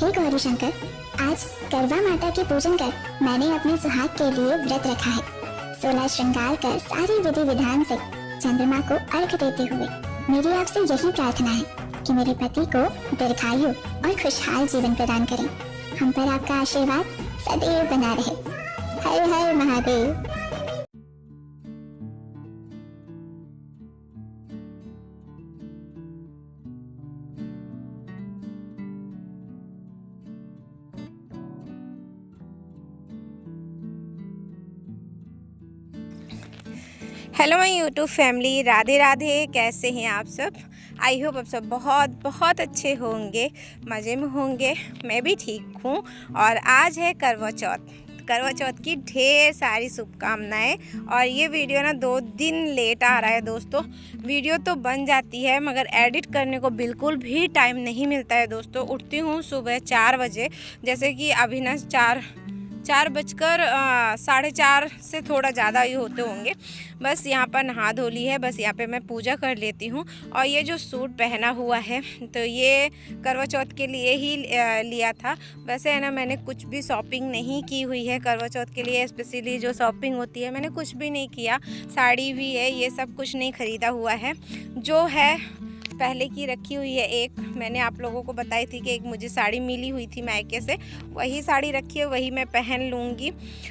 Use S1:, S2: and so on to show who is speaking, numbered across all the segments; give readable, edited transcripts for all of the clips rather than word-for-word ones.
S1: हे गौरी शंकर, आज करवा माता के पूजन कर मैंने अपने सुहाग के लिए व्रत रखा है। 16 श्रृंगार कर सारी विधि विधान से चंद्रमा को अर्घ देते हुए मेरी आपसे यही प्रार्थना है कि मेरे पति को दीर्घायु और खुशहाल जीवन प्रदान करें। हम पर आपका आशीर्वाद सदैव बना रहे। हर हर Mahadev.
S2: Hello my YouTube family, Radhe Radhe. कैसे हैं आप सब? आई होप आप सब बहुत बहुत अच्छे होंगे, मज़े में होंगे। मैं भी ठीक हूँ। और आज है करवा चौथ की ढेर सारी शुभकामनाएं। और ये वीडियो ना 2 दिन लेट आ रहा है दोस्तों। वीडियो तो बन जाती है मगर एडिट करने को बिल्कुल भी टाइम नहीं मिलता है दोस्तों। उठती हूँ सुबह 4 बजे, जैसे कि अभी ना 4 बजकर 4:30 से थोड़ा ज़्यादा ही होते होंगे। बस यहाँ पर नहा धो ली है, बस यहाँ पे मैं पूजा कर लेती हूँ। और ये जो सूट पहना हुआ है तो ये करवा चौथ के लिए ही लिया था। वैसे है ना, मैंने कुछ भी शॉपिंग नहीं की हुई है करवा चौथ के लिए। स्पेशली जो शॉपिंग होती है मैंने कुछ भी नहीं किया। साड़ी भी है, ये सब कुछ नहीं ख़रीदा हुआ है। जो है पहले की रखी हुई है। एक मैंने आप लोगों को बताई थी कि एक मुझे साड़ी मिली हुई थी मायके से, वही साड़ी रखी है, वही मैं पहन लूँगी।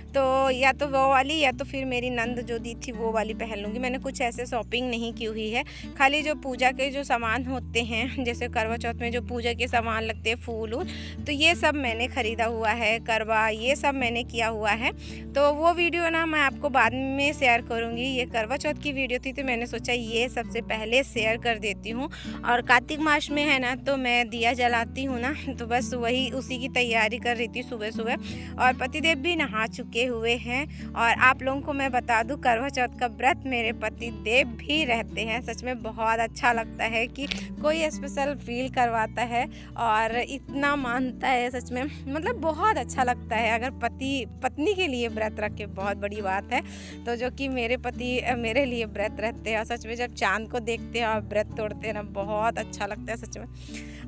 S2: तो या तो वो वाली या तो फिर मेरी नंद जो दी थी वो वाली पहन लूँगी। मैंने कुछ ऐसे शॉपिंग नहीं की हुई है। खाली जो पूजा के जो सामान होते हैं, जैसे करवा चौथ में जो पूजा के सामान लगते हैं, फूल वूल, तो ये सब मैंने ख़रीदा हुआ है। करवा ये सब मैंने किया हुआ है। तो वो वीडियो ना मैं आपको बाद में शेयर करूँगी। ये करवा चौथ की वीडियो थी तो मैंने सोचा ये सबसे पहले शेयर कर देती हूँ। और कार्तिक मास में है ना, तो मैं दिया जलाती हूँ ना, तो बस वही उसी की तैयारी कर रही थी सुबह सुबह। और पतिदेव भी नहा चुके हुए हैं। और आप लोगों को मैं बता दूँ, करवा चौथ का व्रत मेरे पतिदेव भी रहते हैं। सच में बहुत अच्छा लगता है कि कोई स्पेशल फील करवाता है और इतना मानता है। सच में मतलब बहुत अच्छा लगता है अगर पति पत्नी के लिए व्रत रखे, बहुत बड़ी बात है। तो जो कि मेरे पति मेरे लिए व्रत रहते हैं। और सच में जब चाँद को देखते हैं और व्रत तोड़ते हैं ना, बहुत अच्छा लगता है सच में।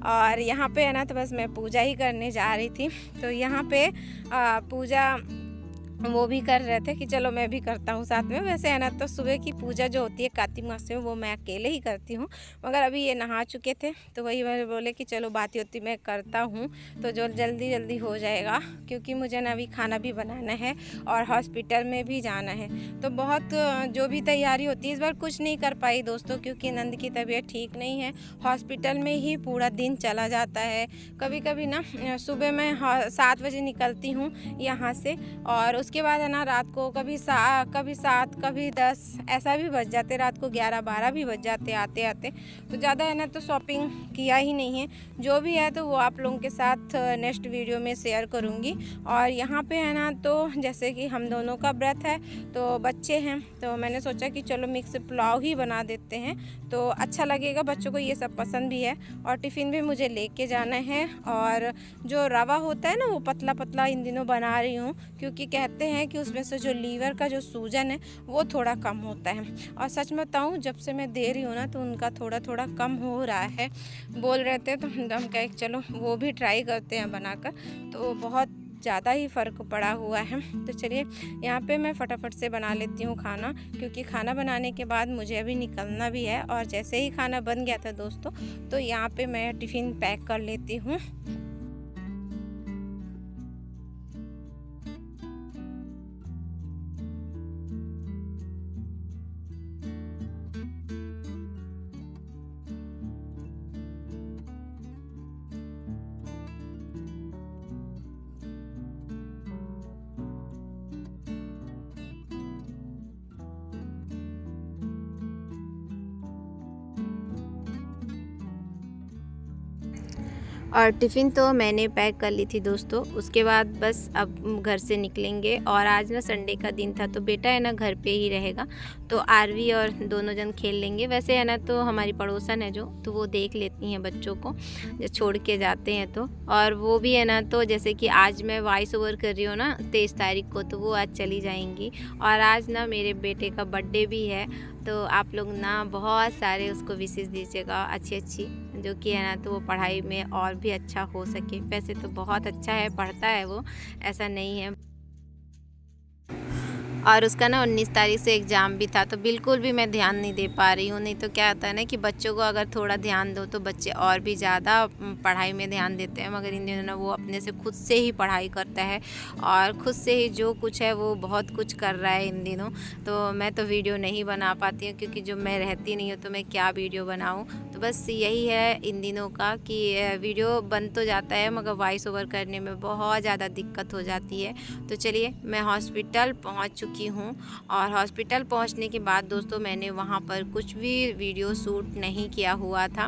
S2: और यहाँ पे है ना, तो बस मैं पूजा ही करने जा रही थी। तो यहाँ पे पूजा वो भी कर रहे थे कि चलो मैं भी करता हूँ साथ में। वैसे है ना, तो सुबह की पूजा जो होती है कार्तिक मास में वो मैं अकेले ही करती हूँ। मगर अभी ये नहा चुके थे तो वही मैंने बोले कि चलो बात होती मैं करता हूँ तो जो जल्दी जल्दी हो जाएगा, क्योंकि मुझे ना अभी खाना भी बनाना है और हॉस्पिटल में भी जाना है। तो बहुत जो भी तैयारी होती है, इस बार कुछ नहीं कर पाई दोस्तों, क्योंकि नंद की तबीयत ठीक नहीं है। हॉस्पिटल में ही पूरा दिन चला जाता है। कभी कभी ना सुबह मैं 7 बजे निकलती हूँ यहाँ से, और उसके बाद है ना रात को कभी 7 कभी 10 ऐसा भी बज जाते। रात को 11-12 भी बज जाते आते आते। तो ज़्यादा है ना, तो शॉपिंग किया ही नहीं है। जो भी है तो वो आप लोगों के साथ नेक्स्ट वीडियो में शेयर करूँगी। और यहाँ पे है ना, तो जैसे कि हम दोनों का व्रत है तो बच्चे हैं, तो मैंने सोचा कि चलो मिक्स पुलाव ही बना देते हैं तो अच्छा लगेगा। बच्चों को ये सब पसंद भी है। और टिफ़िन भी मुझे लेके जाना है। और जो रवा होता है ना, वो पतला पतला इन दिनों बना रही हूँ, क्योंकि कहते हैं कि उसमें से जो लीवर का जो सूजन है वो थोड़ा कम होता है। और सच में बताऊँ, जब से मैं दे रही हूँ ना, तो उनका थोड़ा थोड़ा कम हो रहा है। बोल रहे थे तो हम कहे चलो वो भी ट्राई करते हैं बनाकर। तो बहुत ज़्यादा ही फ़र्क पड़ा हुआ है। तो चलिए यहाँ पे मैं फटाफट से बना लेती हूँ खाना, क्योंकि खाना बनाने के बाद मुझे अभी निकलना भी है। और जैसे ही खाना बन गया था दोस्तों, तो यहाँ पे मैं टिफ़िन पैक कर लेती हूँ। और टिफ़िन तो मैंने पैक कर ली थी दोस्तों। उसके बाद बस अब घर से निकलेंगे। और आज ना संडे का दिन था, तो बेटा है ना घर पे ही रहेगा, तो आरवी और दोनों जन खेल लेंगे। वैसे है ना, तो हमारी पड़ोसन है जो, तो वो देख लेती हैं बच्चों को जब छोड़ के जाते हैं तो। और वो भी है ना, तो जैसे कि आज मैं वॉइस ओवर कर रही हूँ ना 23 तारीख को, तो वो आज चली जाएंगी। और आज ना मेरे बेटे का बर्थडे भी है, तो आप लोग ना बहुत सारे उसको विशेष दीजिएगा, अच्छी अच्छी जो कि है ना तो वो पढ़ाई में और भी अच्छा हो सके। वैसे तो बहुत अच्छा है, पढ़ता है वो, ऐसा नहीं है। और उसका ना 19 तारीख से एग्ज़ाम भी था, तो बिल्कुल भी मैं ध्यान नहीं दे पा रही हूँ। नहीं तो क्या होता है ना कि बच्चों को अगर थोड़ा ध्यान दो तो बच्चे और भी ज़्यादा पढ़ाई में ध्यान देते हैं, मगर इन दिनों ना वो अपने से खुद से ही पढ़ाई करता है और खुद से ही जो कुछ है वो बहुत कुछ कर रहा है इन दिनों। तो मैं तो वीडियो नहीं बना पाती हूँ, क्योंकि जो मैं रहती नहीं हूँ तो मैं क्या वीडियो बनाऊँ। तो बस यही है इन दिनों का कि वीडियो बन तो जाता है मगर वॉइस ओवर करने में बहुत ज़्यादा दिक्कत हो जाती है। तो चलिए, मैं हॉस्पिटल पहुँच चुकी हूँ और हॉस्पिटल पहुँचने के बाद दोस्तों मैंने वहाँ पर कुछ भी वीडियो शूट नहीं किया हुआ था,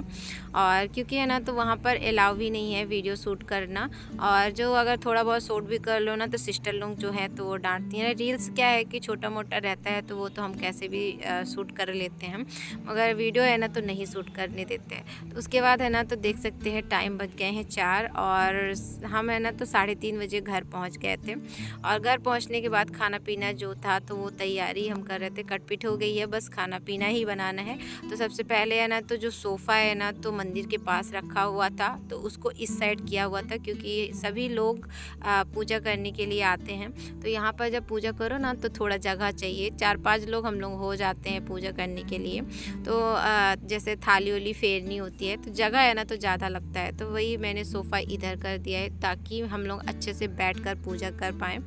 S2: और क्योंकि है ना तो वहाँ पर अलाउ भी नहीं है वीडियो शूट करना। और जो अगर थोड़ा बहुत शूट भी कर लो ना तो सिस्टर लोग जो है तो वो डांटती हैं। रील्स क्या है कि छोटा मोटा रहता है तो वो तो हम कैसे भी शूट कर लेते हैं, मगर वीडियो है ना तो नहीं शूट करने देते हैं। तो उसके बाद है ना तो देख सकते हैं टाइम बज गए हैं 4 और हम है ना तो 3:30 बजे घर पहुँच गए थे। और घर पहुँचने के बाद खाना पीना जो था तो वो तैयारी हम कर रहे थे, कटपिट हो गई है, बस खाना पीना ही बनाना है। तो सबसे पहले है ना तो जो सोफ़ा है ना तो मंदिर के पास रखा हुआ था तो उसको इस साइड किया हुआ था, क्योंकि सभी लोग पूजा करने के लिए आते हैं। तो यहाँ पर जब पूजा करो ना तो थोड़ा जगह चाहिए, 4-5 लोग हम लोग हो जाते हैं पूजा करने के लिए। तो जैसे थाली वाली फेरनी होती है तो जगह है ना तो ज़्यादा लगता है, तो वही मैंने सोफ़ा इधर कर दिया है ताकि हम लोग अच्छे से बैठकर पूजा कर पाएँ।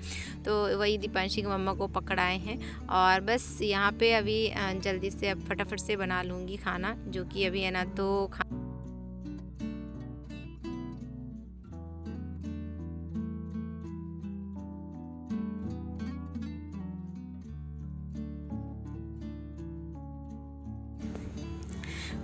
S2: तो वही दीपांशी की मम्मा को पकड़ाए हैं और बस यहाँ पे अभी जल्दी से अब फटाफट से बना लूँगी खाना, जो कि अभी है ना तो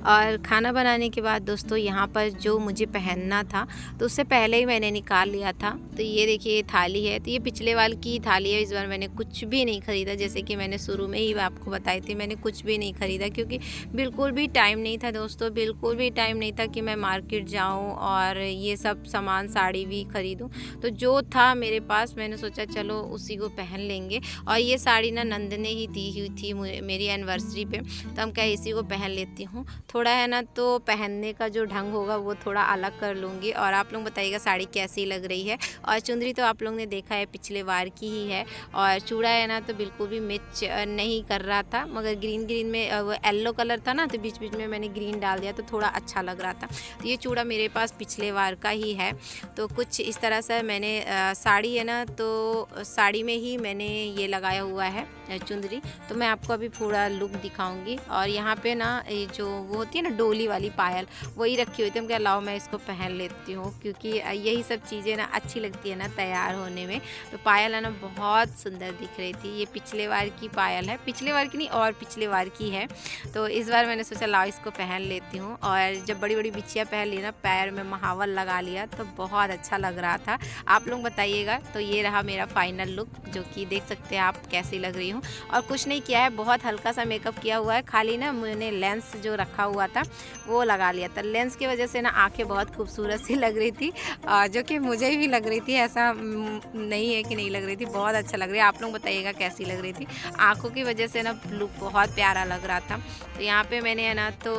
S2: और खाना बनाने के बाद दोस्तों यहाँ पर जो मुझे पहनना था तो उससे पहले ही मैंने निकाल लिया था। तो ये देखिए ये थाली है, तो ये पिछले वाल की थाली है। इस बार मैंने कुछ भी नहीं ख़रीदा, जैसे कि मैंने शुरू में ही आपको बताई थी, मैंने कुछ भी नहीं ख़रीदा क्योंकि बिल्कुल भी टाइम नहीं था दोस्तों, बिल्कुल भी टाइम नहीं था कि मैं मार्केट जाऊँ और ये सब सामान साड़ी भी ख़रीदूँ। तो जो था मेरे पास मैंने सोचा चलो उसी को पहन लेंगे। और ये साड़ी ना नंद ने ही दी हुई थी मेरी एनिवर्सरी पे, तो हम क्या इसी को पहन लेती हूँ। थोड़ा है ना तो पहनने का जो ढंग होगा वो थोड़ा अलग कर लूँगी। और आप लोग बताइएगा साड़ी कैसी लग रही है। और चुंदरी तो आप लोग ने देखा है पिछले बार की ही है। और चूड़ा है ना तो बिल्कुल भी मैच नहीं कर रहा था, मगर ग्रीन में वो येलो कलर था ना तो बीच बीच में मैंने ग्रीन डाल दिया तो थोड़ा अच्छा लग रहा था। तो ये चूड़ा मेरे पास पिछले बार का ही है। तो कुछ इस तरह से मैंने साड़ी है ना तो साड़ी में ही मैंने ये लगाया हुआ है चुंदरी। तो मैं आपको अभी पूरा लुक दिखाऊंगी। और यहाँ पे ना ये जो वो होती है ना डोली वाली पायल वही रखी हुई थी, हम क्या लाओ मैं इसको पहन लेती हूँ, क्योंकि यही सब चीज़ें ना अच्छी लगती है ना तैयार होने में। तो पायल है ना बहुत सुंदर दिख रही थी। ये पिछले बार की पायल है, पिछले बार की नहीं और पिछले बार की है। तो इस बार मैंने सोचा लाओ इसको पहन लेती हूँ। और जब बड़ी बड़ी बिछिया पहन ली ना, पैर में महावर लगा लिया तो बहुत अच्छा लग रहा था। आप लोग बताइएगा। तो ये रहा मेरा फाइनल लुक, जो कि देख सकते हैं आप कैसी लग रही हूँ। और कुछ नहीं किया है, बहुत हल्का सा मेकअप किया हुआ है, खाली ना मैंने लेंस जो रखा हुआ था वो लगा लिया था। लेंस की वजह से ना आंखें बहुत खूबसूरत सी लग रही थी, जो कि मुझे भी लग रही थी, ऐसा नहीं है कि नहीं लग रही थी, बहुत अच्छा लग रही है। आप लोग बताइएगा कैसी लग रही थी। आंखों की वजह से ना लुक बहुत प्यारा लग रहा था। तो यहाँ पे मैंने है ना तो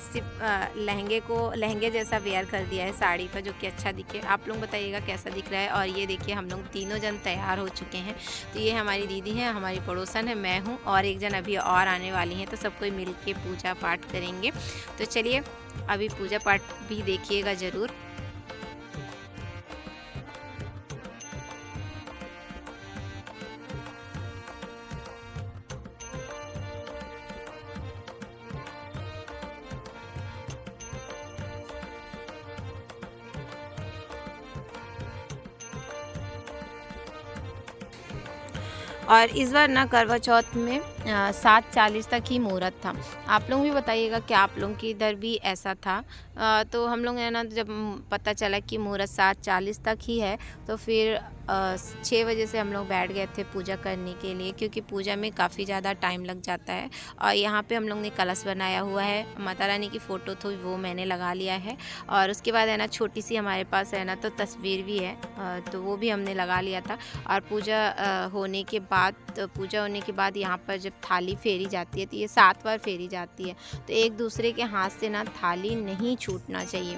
S2: सिर्फ लहंगे जैसा वेयर कर दिया है साड़ी पर, जो कि अच्छा दिखे। आप लोग बताइएगा कैसा दिख रहा है। और ये देखिए हम लोग तीनों जन तैयार हो चुके हैं। तो ये हमारी दीदी है, हमारी पड़ोसन है, मैं हूँ और एक जन अभी और आने वाली हैं। तो सब कोई मिल के पूजा पाठ करेंगे। तो चलिए अभी पूजा पाठ भी देखिएगा ज़रूर। और इस बार ना करवा चौथ में 7:40 तक ही मुहूर्त था। आप लोग भी बताइएगा कि आप लोगों की इधर भी ऐसा था। तो हम लोग है ना जब पता चला कि मुहूर्त 7:40 तक ही है तो फिर 6 बजे से हम लोग बैठ गए थे पूजा करने के लिए, क्योंकि पूजा में काफ़ी ज़्यादा टाइम लग जाता है। और यहाँ पे हम लोग ने कलश बनाया हुआ है, माता रानी की फ़ोटो तो वो मैंने लगा लिया है। और उसके बाद है ना छोटी सी हमारे पास है ना तो तस्वीर भी है, तो वो भी हमने लगा लिया था। और पूजा होने के बाद यहाँ पर जब थाली फेरी जाती है, तो ये 7 बार फेरी जाती है। तो एक दूसरे के हाथ से ना थाली नहीं छूटना चाहिए,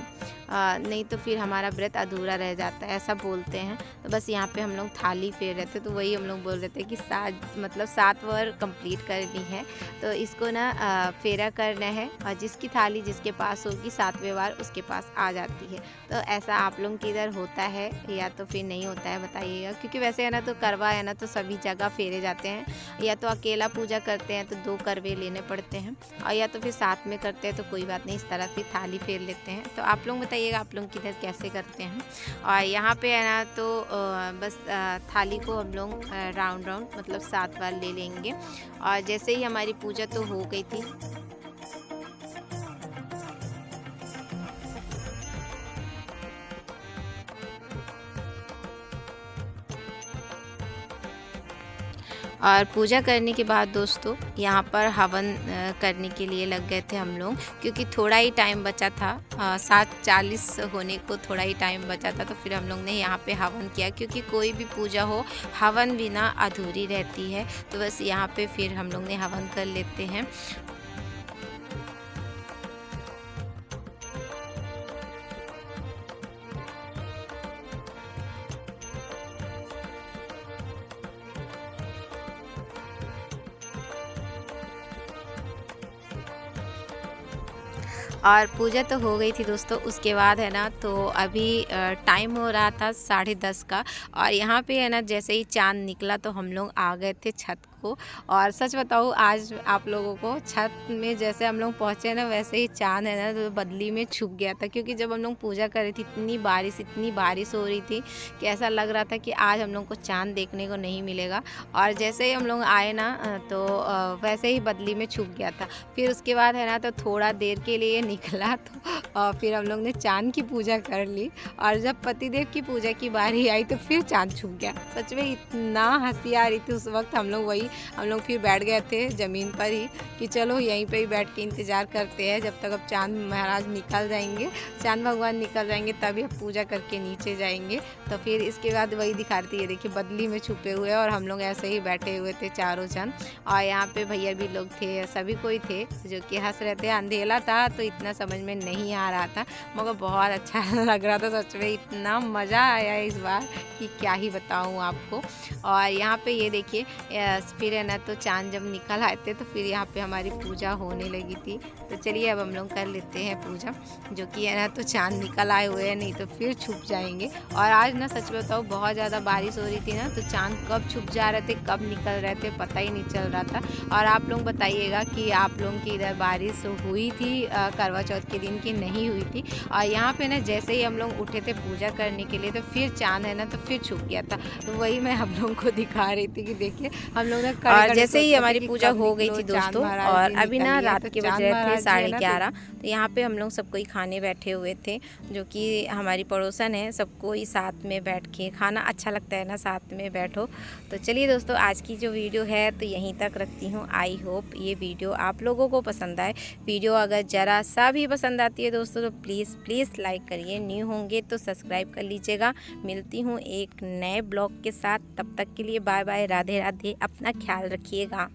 S2: नहीं तो फिर हमारा व्रत अधूरा रह जाता है, ऐसा बोलते हैं। तो बस यहाँ पे हम लोग थाली फेर रहे थे, तो वही हम लोग बोल रहे थे कि 7 बार कंप्लीट करनी है, तो इसको ना फेरा करना है, और जिसकी थाली जिसके पास होगी 7वें बार उसके पास आ जाती है। तो ऐसा आप लोगों के इधर होता है या तो फिर नहीं होता है, बताइएगा। क्योंकि वैसे है ना तो करवा है ना तो सभी जगह फेरे जाते हैं, या तो अकेला पूजा करते हैं तो 2 करवे लेने पड़ते हैं, और या तो फिर साथ में करते हैं तो कोई बात नहीं, इस तरह फिर थाली फेर लेते हैं। तो आप लोग बताइएगा आप लोग किधर कैसे करते हैं। और यहाँ पे है ना तो बस थाली को हम लोग राउंड मतलब 7 बार ले लेंगे। और जैसे ही हमारी पूजा तो हो गई थी, और पूजा करने के बाद दोस्तों यहाँ पर हवन करने के लिए लग गए थे हम लोग, क्योंकि थोड़ा ही टाइम बचा था, 7:40 होने को थोड़ा ही टाइम बचा था। तो फिर हम लोग ने यहाँ पे हवन किया, क्योंकि कोई भी पूजा हो हवन बिना अधूरी रहती है। तो बस यहाँ पे फिर हम लोग ने हवन कर लेते हैं। और पूजा तो हो गई थी दोस्तों। उसके बाद है ना तो अभी टाइम हो रहा था 10:30 का, और यहाँ पे है ना जैसे ही चाँद निकला तो हम लोग आ गए थे छत को। और सच बताऊँ आज आप लोगों को, छत में जैसे हम लोग पहुँचे ना वैसे ही चाँद है ना तो बदली में छुप गया था। क्योंकि जब हम लोग पूजा कर रही थी इतनी बारिश हो रही थी कि ऐसा लग रहा था कि आज हम लोग को चाँद देखने को नहीं मिलेगा। और जैसे ही हम लोग आए ना तो वैसे ही बदली में छुप गया था। फिर उसके बाद है ना तो थोड़ा देर के लिए निकला, तो फिर हम लोग ने चाँद की पूजा कर ली। और जब पतिदेव की पूजा की बारी आई तो फिर चाँद छुप गया। सच में इतना हंसी आ रही थी उस वक्त। हम लोग फिर बैठ गए थे ज़मीन पर ही कि चलो यहीं पे ही बैठ के इंतज़ार करते हैं जब तक अब चाँद महाराज निकल जाएंगे, चाँद भगवान निकल जाएंगे, तभी हम पूजा करके नीचे जाएंगे। तो फिर इसके बाद वही दिखा रही है, देखिए बदली में छुपे हुए, और हम लोग ऐसे ही बैठे हुए थे चारों जन। और यहाँ पे भैया भी लोग थे, सभी कोई थे जो कि हंस रहे थे। अंधेला था तो इतना समझ में नहीं आ रहा था, मगर बहुत अच्छा लग रहा था। सच में इतना मज़ा आया इस बार कि क्या ही बताऊँ आपको। और यहाँ पे ये देखिए फिर है ना तो चाँद जब निकल आए थे तो फिर यहाँ पे हमारी पूजा होने लगी थी। तो चलिए अब हम लोग कर लेते हैं पूजा, जो कि है ना तो चाँद निकल आए हुए हैं, नहीं तो फिर छुप जाएंगे। और आज ना सच बताओ बहुत ज़्यादा बारिश हो रही थी ना, तो चाँद कब छुप जा रहे थे कब निकल रहे थे पता ही नहीं चल रहा था। और आप लोग बताइएगा कि आप लोगों की इधर बारिश हुई थी करवा चौथ के दिन की नहीं हुई थी। और यहाँ पे ना जैसे ही हम लोग उठे थे पूजा करने के लिए तो फिर चाँद है ना तो फिर छुप गया था। तो वही मैं हम लोगों को दिखा रही थी कि देखिए हम लोग ने और जैसे ही हमारी पूजा हो गई थी दोस्तों, और अभी ना रात के बज रहे थे 11:30। तो यहाँ पे हम लोग सबको ही खाने बैठे हुए थे, जो कि हमारी पड़ोसन है, सबको ही साथ में बैठ के खाना अच्छा लगता है ना, साथ में बैठो। तो चलिए दोस्तों आज की जो वीडियो है तो यहीं तक रखती हूँ। आई होप ये वीडियो आप लोगों को पसंद आए। वीडियो अगर ज़रा सा भी पसंद आती है दोस्तों तो प्लीज़ लाइक करिए, न्यू होंगे तो सब्सक्राइब कर लीजिएगा। मिलती हूँ एक नए ब्लॉग के साथ, तब तक के लिए बाय बाय, राधे राधे, अपना ख्याल रखिएगा।